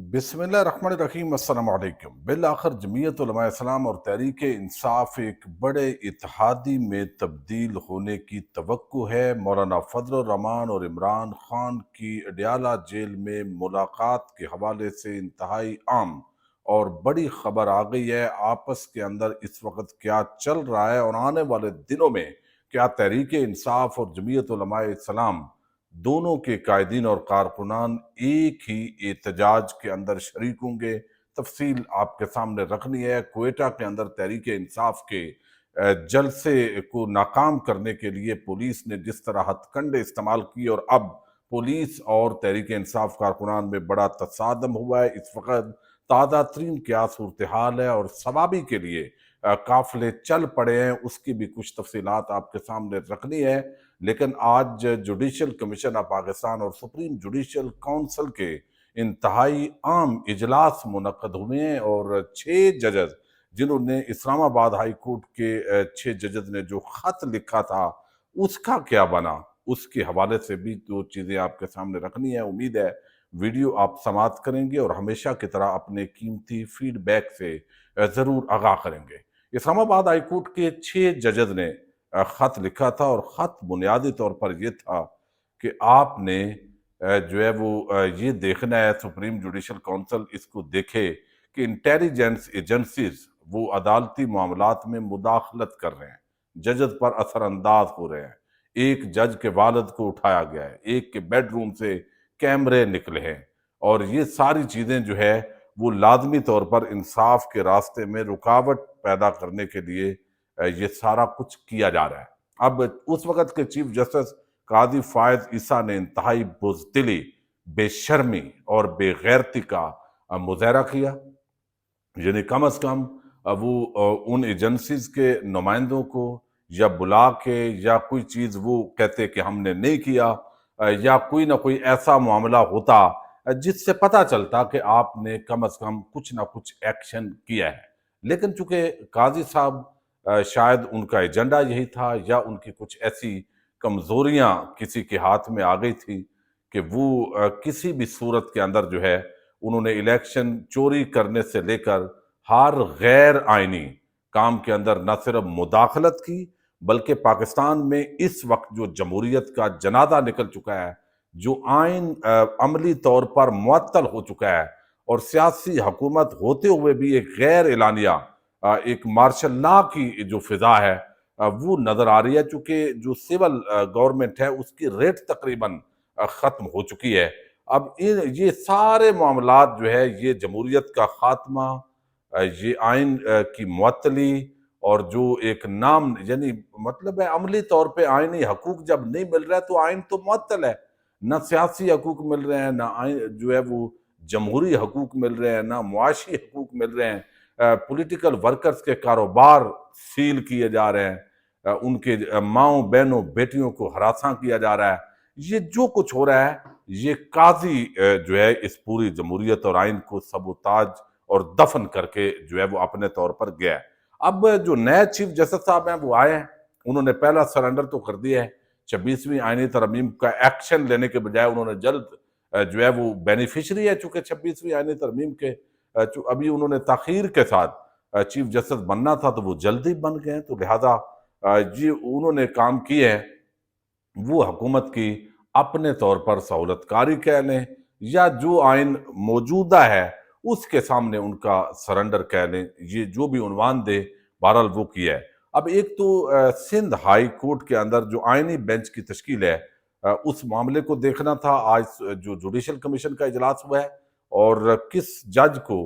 بسم اللہ الرحمن الرحیم۔ السلام علیکم۔ بالآخر جمعیت علماء اسلام اور تحریک انصاف ایک بڑے اتحادی میں تبدیل ہونے کی توقع ہے۔ مولانا فضل الرحمان اور عمران خان کی اڈیالہ جیل میں ملاقات کے حوالے سے انتہائی عام اور بڑی خبر آ گئی ہے۔ آپس کے اندر اس وقت کیا چل رہا ہے اور آنے والے دنوں میں کیا تحریک انصاف اور جمعیت علماء اسلام دونوں کے قائدین اور کارکنان ایک ہی احتجاج کے اندر شریک ہوں گے؟ تفصیل آپ کے سامنے رکھنی ہے۔ کوئٹہ کے اندر تحریک انصاف کے جلسے کو ناکام کرنے کے لیے پولیس نے جس طرح ہتھ کنڈے استعمال کیے اور اب پولیس اور تحریک انصاف کارکنان میں بڑا تصادم ہوا ہے۔ اس وقت تازہ ترین کیا صورتحال ہے اور ثوابی کے لیے قافلے چل پڑے ہیں، اس کی بھی کچھ تفصیلات آپ کے سامنے رکھنی ہے۔ لیکن آج جوڈیشل کمیشن آف پاکستان اور سپریم جوڈیشل کونسل کے انتہائی عام اجلاس منعقد ہوئے ہیں اور 6 ججز جنہوں نے اسلام آباد ہائی کورٹ کے 6 ججز نے جو خط لکھا تھا اس کا کیا بنا، اس کے حوالے سے بھی دو چیزیں آپ کے سامنے رکھنی ہے۔ امید ہے ویڈیو آپ سماعت کریں گے اور ہمیشہ کی طرح اپنے قیمتی فیڈ بیک سے ضرور آگاہ کریں گے۔ اسلام آباد ہائی کورٹ کے 6 ججز نے خط لکھا تھا اور خط بنیادی طور پر یہ تھا کہ آپ نے جو ہے وہ یہ دیکھنا ہے، سپریم جوڈیشل کونسل اس کو دیکھے کہ انٹیلیجنس ایجنسیز وہ عدالتی معاملات میں مداخلت کر رہے ہیں، ججز پر اثر انداز ہو رہے ہیں۔ ایک جج کے والد کو اٹھایا گیا ہے، ایک کے بیڈ روم سے کیمرے نکلے ہیں اور یہ ساری چیزیں جو ہے وہ لازمی طور پر انصاف کے راستے میں رکاوٹ پیدا کرنے کے لیے یہ سارا کچھ کیا جا رہا ہے۔ اب اس وقت کے چیف جسٹس قاضی فائز عیسیٰ نے انتہائی بزدلی، بے شرمی اور بے غیرتی کا مظاہرہ کیا، یعنی کم از کم وہ ان ایجنسیز کے نمائندوں کو یا بلا کے یا کوئی چیز وہ کہتے کہ ہم نے نہیں کیا، یا کوئی نہ کوئی ایسا معاملہ ہوتا جس سے پتہ چلتا کہ آپ نے کم از کم کچھ نہ کچھ ایکشن کیا ہے۔ لیکن چونکہ قاضی صاحب شاید ان کا ایجنڈا یہی تھا یا ان کی کچھ ایسی کمزوریاں کسی کے ہاتھ میں آ گئی تھی کہ وہ کسی بھی صورت کے اندر جو ہے انہوں نے الیکشن چوری کرنے سے لے کر ہر غیر آئینی کام کے اندر نہ صرف مداخلت کی بلکہ پاکستان میں اس وقت جو جمہوریت کا جنازہ نکل چکا ہے، جو آئین عملی طور پر معطل ہو چکا ہے اور سیاسی حکومت ہوتے ہوئے بھی ایک غیر اعلانیہ ایک مارشل لا کی جو فضا ہے وہ نظر آ رہی ہے، چونکہ جو سول گورنمنٹ ہے اس کی ریٹ تقریباً ختم ہو چکی ہے۔ اب یہ سارے معاملات جو ہے یہ جمہوریت کا خاتمہ، یہ آئین کی معطلی اور جو ایک نام، یعنی مطلب ہے عملی طور پہ آئینی حقوق جب نہیں مل رہا ہے تو آئین تو معطل ہے، نہ سیاسی حقوق مل رہے ہیں، نہ آئین جو ہے وہ جمہوری حقوق مل رہے ہیں، نہ معاشی حقوق مل رہے ہیں۔ پولیٹیکل ورکرز کے کاروبار سیل کیے جا رہے ہیں، ان کے ماؤں بہنوں بیٹیوں کو ہراساں کیا جا رہا ہے۔ یہ جو کچھ ہو رہا ہے یہ قاضی جو ہے اس پوری جمہوریت اور آئین کو سبوتاج اور دفن کر کے جو ہے وہ اپنے طور پر گیا ہے۔ اب جو نئے چیف جسٹس صاحب ہیں وہ آئے ہیں، انہوں نے پہلا سرنڈر تو کر دیا ہے، 26ویں آئینی ترمیم کا ایکشن لینے کے بجائے انہوں نے جلد جو ہے وہ بینیفیشری ہے چونکہ 26ویں آئینی ترمیم کے، ابھی انہوں نے تاخیر کے ساتھ چیف جسٹس بننا تھا تو وہ جلدی بن گئے، تو لہٰذا یہ انہوں نے کام کیے ہیں وہ حکومت کی اپنے طور پر سہولت کاری کہہ لیں یا جو آئین موجودہ ہے اس کے سامنے ان کا سرنڈر کہہ لیں، یہ جو بھی عنوان دے بہرحال وہ کیا ہے۔ اب ایک تو سندھ ہائی کورٹ کے اندر جو آئینی بینچ کی تشکیل ہے اس معاملے کو دیکھنا تھا۔ آج جو جوڈیشل کمیشن کا اجلاس ہوا ہے اور کس جج کو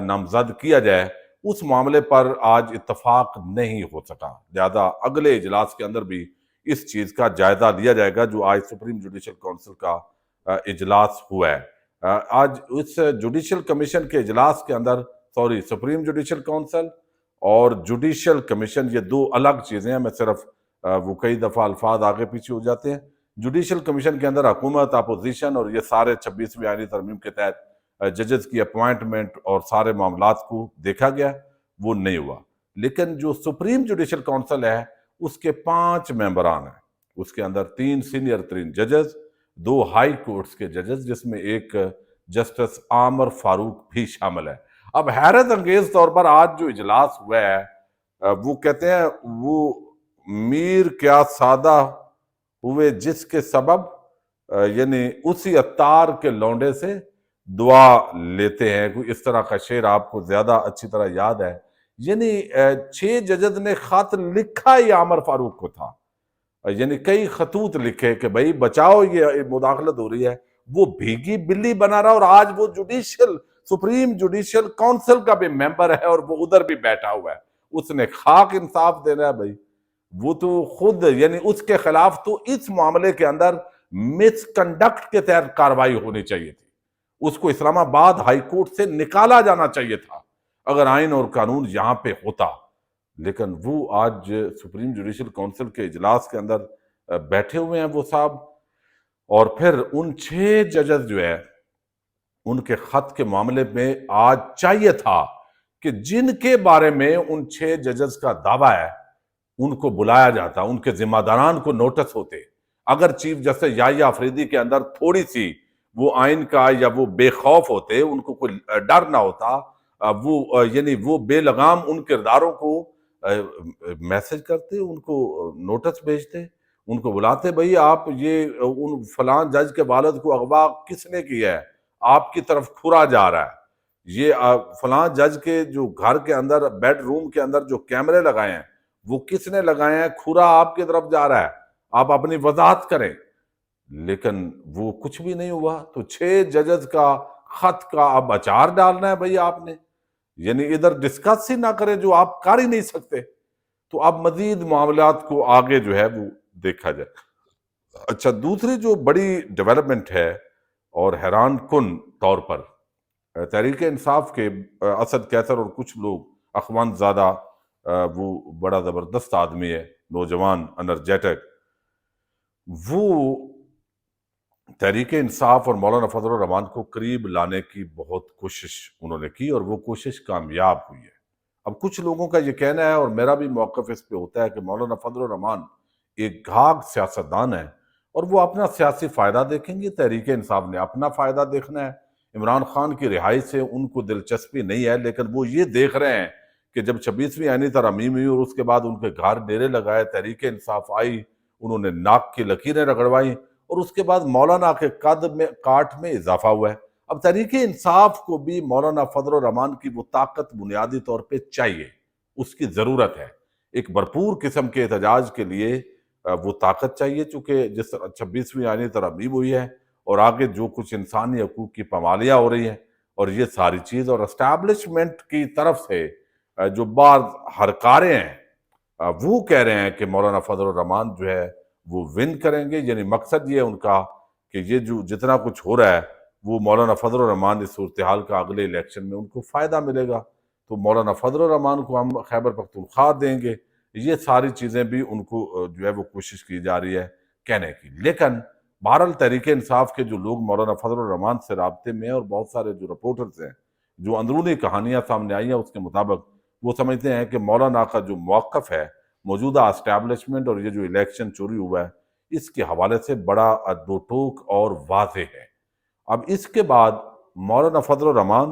نامزد کیا جائے اس معاملے پر آج اتفاق نہیں ہو سکا، لہذا اگلے اجلاس کے اندر بھی اس چیز کا جائزہ لیا جائے گا جو آج سپریم جوڈیشل کونسل کا اجلاس ہوا ہے۔ آج اس جوڈیشل کمیشن کے اجلاس کے اندر سپریم جوڈیشل کونسل اور جوڈیشل کمیشن یہ دو الگ چیزیں ہیں، میں صرف وہ کئی دفعہ الفاظ آگے پیچھے ہو جاتے ہیں۔ جوڈیشل کمیشن کے اندر حکومت، اپوزیشن اور یہ سارے 26ویں آئینی ترمیم کے تحت ججز کی اپوائنٹمنٹ اور سارے معاملات کو دیکھا گیا، وہ نہیں ہوا۔ لیکن جو سپریم جوڈیشل کونسل ہے اس کے 5 ممبران ہیں، اس کے اندر 3 سینئر ترین ججز، 2 ہائی کورٹس کے ججز جس میں ایک جسٹس عامر فاروق بھی شامل ہے۔ اب حیرت انگیز طور پر آج جو اجلاس ہوا ہے، وہ کہتے ہیں وہ میر کیا سادہ ہوئے جس کے سبب یعنی اسی عطار کے لونڈے سے دعا لیتے ہیں، کوئی اس طرح کا شعر آپ کو زیادہ اچھی طرح یاد ہے۔ یعنی 6 ججز نے خط لکھا ہی عامر فاروق کو تھا، یعنی کئی خطوط لکھے کہ بھائی بچاؤ، یہ مداخلت ہو رہی ہے۔ وہ بھیگی بلی بنا رہا، اور آج وہ سپریم جوڈیشل کونسل کا بھی ممبر ہے اور وہ ادھر بھی بیٹھا ہوا ہے۔ اس نے خاک انصاف دینا ہے بھائی، وہ تو خود یعنی اس کے خلاف تو اس معاملے کے اندر مس کنڈکٹ کے تحت کاروائی ہونی چاہیے تھی، اس کو اسلام آباد ہائی کورٹ سے نکالا جانا چاہیے تھا اگر آئین اور قانون یہاں پہ ہوتا۔ لیکن وہ آج سپریم جوڈیشل کونسل کے اجلاس کے اندر بیٹھے ہوئے ہیں وہ صاحب، اور پھر ان 6 ججز جو ہے ان کے خط کے معاملے میں آج چاہیے تھا کہ جن کے بارے میں ان 6 ججز کا دعویٰ ہے ان کو بلایا جاتا، ان کے ذمہ داران کو نوٹس ہوتے۔ اگر چیف جسٹس یحییٰ آفریدی کے اندر تھوڑی سی وہ آئین کا یا وہ بے خوف ہوتے، ان کو کوئی ڈر نہ ہوتا، وہ یعنی وہ بے لگام ان کرداروں کو میسج کرتے، ان کو نوٹس بھیجتے، ان کو بلاتے، بھئی آپ یہ ان فلاں جج کے والد کو اغوا کس نے کیا ہے، آپ کی طرف کھرا جا رہا ہے، یہ فلاں جج کے جو گھر کے اندر بیڈ روم کے اندر جو کیمرے لگائے ہیں وہ کس نے لگائے ہیں، کھرا آپ کی طرف جا رہا ہے، آپ اپنی وضاحت کریں۔ لیکن وہ کچھ بھی نہیں ہوا، تو 6 ججز کا خط کا اب اچار ڈالنا ہے بھئی آپ نے، یعنی ادھر ڈسکس ہی نہ کریں جو آپ کر ہی نہیں سکتے، تو اب مزید معاملات کو آگے جو ہے وہ دیکھا جائے۔ اچھا، دوسری جو بڑی ڈیولپمنٹ ہے اور حیران کن طور پر، تحریک انصاف کے اسد کیسر اور کچھ لوگ، اخوان زادہ وہ بڑا زبردست آدمی ہے، نوجوان انرجیٹک، وہ تحریک انصاف اور مولانا فضل الرحمان کو قریب لانے کی بہت کوشش انہوں نے کی اور وہ کوشش کامیاب ہوئی ہے۔ اب کچھ لوگوں کا یہ کہنا ہے، اور میرا بھی موقف اس پہ ہوتا ہے، کہ مولانا فضل الرحمان ایک گھاگ سیاستدان ہے اور وہ اپنا سیاسی فائدہ دیکھیں گے، تحریک انصاف نے اپنا فائدہ دیکھنا ہے۔ عمران خان کی رہائی سے ان کو دلچسپی نہیں ہے، لیکن وہ یہ دیکھ رہے ہیں کہ جب 26ویں آئینی ترامیم ہوئی اور اس کے بعد ان کے گھر ڈیرے لگائے، تحریک انصاف آئی، انہوں نے ناک کی لکیریں رگڑوائیں، اور اس کے بعد مولانا کے قد میں کاٹ میں اضافہ ہوا ہے۔ اب تحریک انصاف کو بھی مولانا فضل الرحمان کی وہ طاقت بنیادی طور پہ چاہیے، اس کی ضرورت ہے، ایک بھرپور قسم کے احتجاج کے لیے وہ طاقت چاہیے، چونکہ جس طرح 26ویں آئینی ترامیم ہوئی ہے اور آگے جو کچھ انسانی حقوق کی پامالیاں ہو رہی ہیں اور یہ ساری چیز، اور اسٹیبلشمنٹ کی طرف سے جو بعض ہرکاریں ہیں وہ کہہ رہے ہیں کہ مولانا فضل الرحمان جو ہے وہ ون کریں گے، یعنی مقصد یہ ہے ان کا کہ یہ جو جتنا کچھ ہو رہا ہے وہ مولانا فضل الرحمان اس صورتحال کا اگلے الیکشن میں ان کو فائدہ ملے گا، تو مولانا فضل الرحمان کو ہم خیبر پختونخوا دیں گے۔ یہ ساری چیزیں بھی ان کو جو ہے وہ کوشش کی جا رہی ہے کہنے کی۔ لیکن بہرحال تحریک انصاف کے جو لوگ مولانا فضل الرحمان سے رابطے میں ہیں، اور بہت سارے جو رپورٹرز ہیں، جو اندرونی کہانیاں سامنے آئی ہیں اس کے مطابق وہ سمجھتے ہیں کہ مولانا کا جو موقف ہے موجودہ اسٹیبلشمنٹ اور یہ جو الیکشن چوری ہوا ہے اس کے حوالے سے بڑا دو ٹوک اور واضح ہے۔ اب اس کے بعد مولانا فضل الرحمان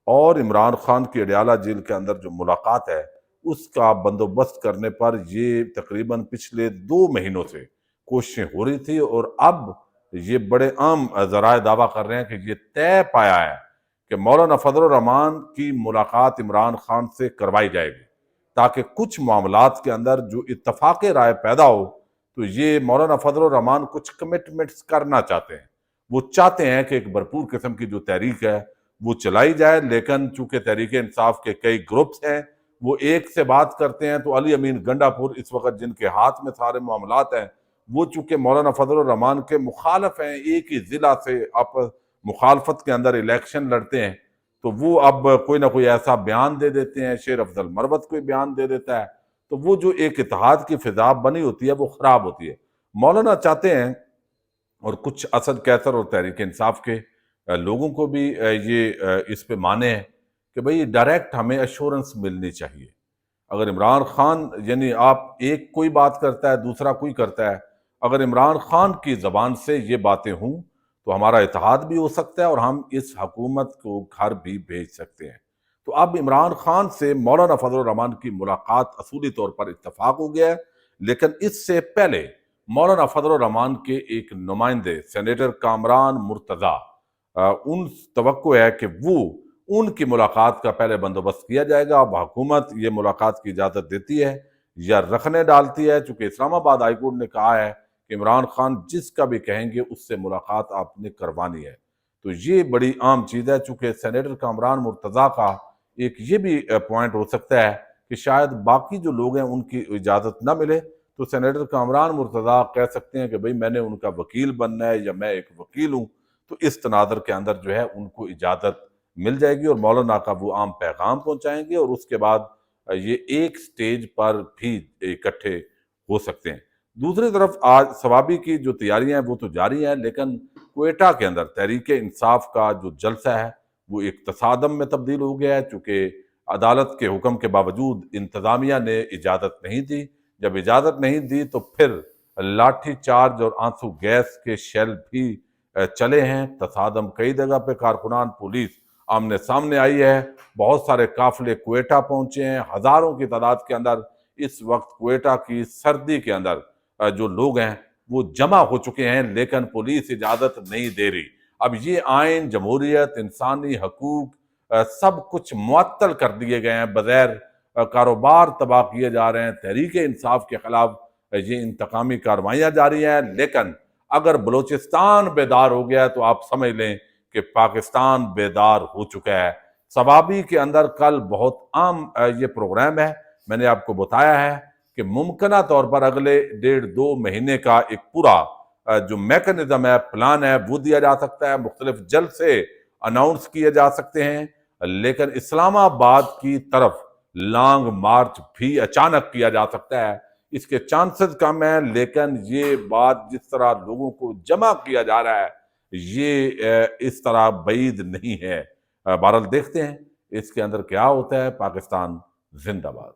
اور عمران خان کی اڈیالہ جیل کے اندر جو ملاقات ہے اس کا بندوبست کرنے پر یہ تقریباً پچھلے 2 مہینوں سے کوششیں ہو رہی تھی، اور اب یہ بڑے عام ذرائع دعویٰ کر رہے ہیں کہ یہ طے پایا ہے کہ مولانا فضل الرحمان کی ملاقات عمران خان سے کروائی جائے گی، تاکہ کچھ معاملات کے اندر جو اتفاق رائے پیدا ہو، تو یہ مولانا فضل الرحمان کچھ کمٹمنٹس کرنا چاہتے ہیں، وہ چاہتے ہیں کہ ایک بھرپور قسم کی جو تحریک ہے وہ چلائی جائے، لیکن چونکہ تحریک انصاف کے کئی گروپس ہیں وہ ایک سے بات کرتے ہیں، تو علی امین گنڈا پور اس وقت جن کے ہاتھ میں سارے معاملات ہیں، وہ چونکہ مولانا فضل الرحمان کے مخالف ہیں، ایک ہی ضلع سے آپ مخالفت کے اندر الیکشن لڑتے ہیں، تو وہ اب کوئی نہ کوئی ایسا بیان دے دیتے ہیں، شیر افضل مروت کوئی بیان دے دیتا ہے، تو وہ جو ایک اتحاد کی فضا بنی ہوتی ہے وہ خراب ہوتی ہے۔ مولانا چاہتے ہیں، اور کچھ اسد کیسر اور تحریک انصاف کے لوگوں کو بھی یہ اس پہ مانے ہیں کہ بھئی ڈائریکٹ ہمیں ایشورنس ملنی چاہیے۔ اگر عمران خان یعنی آپ ایک کوئی بات کرتا ہے دوسرا کوئی کرتا ہے، اگر عمران خان کی زبان سے یہ باتیں ہوں تو ہمارا اتحاد بھی ہو سکتا ہے اور ہم اس حکومت کو گھر بھی بھیج سکتے ہیں۔ تو اب عمران خان سے مولانا فضل الرحمان کی ملاقات اصولی طور پر اتفاق ہو گیا ہے، لیکن اس سے پہلے مولانا فضل الرحمان کے ایک نمائندے سینیٹر کامران مرتضی ان توقع ہے کہ وہ ان کی ملاقات کا پہلے بندوبست کیا جائے گا۔ اب حکومت یہ ملاقات کی اجازت دیتی ہے یا رکھنے ڈالتی ہے، چونکہ اسلام آباد ہائی کورٹ نے کہا ہے کہ عمران خان جس کا بھی کہیں گے اس سے ملاقات آپ نے کروانی ہے۔ تو یہ بڑی عام چیز ہے، چونکہ سینیٹر کامران مرتضی کا ایک یہ بھی پوائنٹ ہو سکتا ہے کہ شاید باقی جو لوگ ہیں ان کی اجازت نہ ملے، تو سینیٹر کامران مرتضی کہہ سکتے ہیں کہ بھئی میں نے ان کا وکیل بننا ہے یا میں ایک وکیل ہوں، تو اس تناظر کے اندر جو ہے ان کو اجازت مل جائے گی اور مولانا کا وہ عام پیغام پہنچائیں گے، اور اس کے بعد یہ ایک سٹیج پر بھی اکٹھے ہو سکتے ہیں۔ دوسری طرف آج ثوابی کی جو تیاریاں ہیں وہ تو جاری ہیں، لیکن کوئٹہ کے اندر تحریک انصاف کا جو جلسہ ہے وہ ایک تصادم میں تبدیل ہو گیا ہے، چونکہ عدالت کے حکم کے باوجود انتظامیہ نے اجازت نہیں دی۔ جب اجازت نہیں دی تو پھر لاٹھی چارج اور آنسو گیس کے شیل بھی چلے ہیں۔ تصادم کئی جگہ پہ کارکنان پولیس آمنے سامنے آئی ہے، بہت سارے قافلے کوئٹہ پہنچے ہیں، ہزاروں کی تعداد کے اندر اس وقت کوئٹہ کی سردی کے اندر جو لوگ ہیں وہ جمع ہو چکے ہیں، لیکن پولیس اجازت نہیں دے رہی۔ اب یہ آئین، جمہوریت، انسانی حقوق سب کچھ معطل کر دیے گئے ہیں، بغیر کاروبار تباہ کیے جا رہے ہیں، تحریک انصاف کے خلاف یہ انتقامی کارروائیاں جاری ہیں، لیکن اگر بلوچستان بیدار ہو گیا تو آپ سمجھ لیں کہ پاکستان بیدار ہو چکا ہے۔ ثوابی کے اندر کل بہت عام یہ پروگرام ہے، میں نے آپ کو بتایا ہے کہ ممکنہ طور پر اگلے 1.5-2 مہینے کا ایک پورا جو میکنزم ہے، پلان ہے، وہ دیا جا سکتا ہے، مختلف جلسے اناؤنس کیے جا سکتے ہیں، لیکن اسلام آباد کی طرف لانگ مارچ بھی اچانک کیا جا سکتا ہے۔ اس کے چانسز کم ہیں، لیکن یہ بات جس طرح لوگوں کو جمع کیا جا رہا ہے یہ اس طرح بعید نہیں ہے۔ بہرحال دیکھتے ہیں اس کے اندر کیا ہوتا ہے۔ پاکستان زندہ باد۔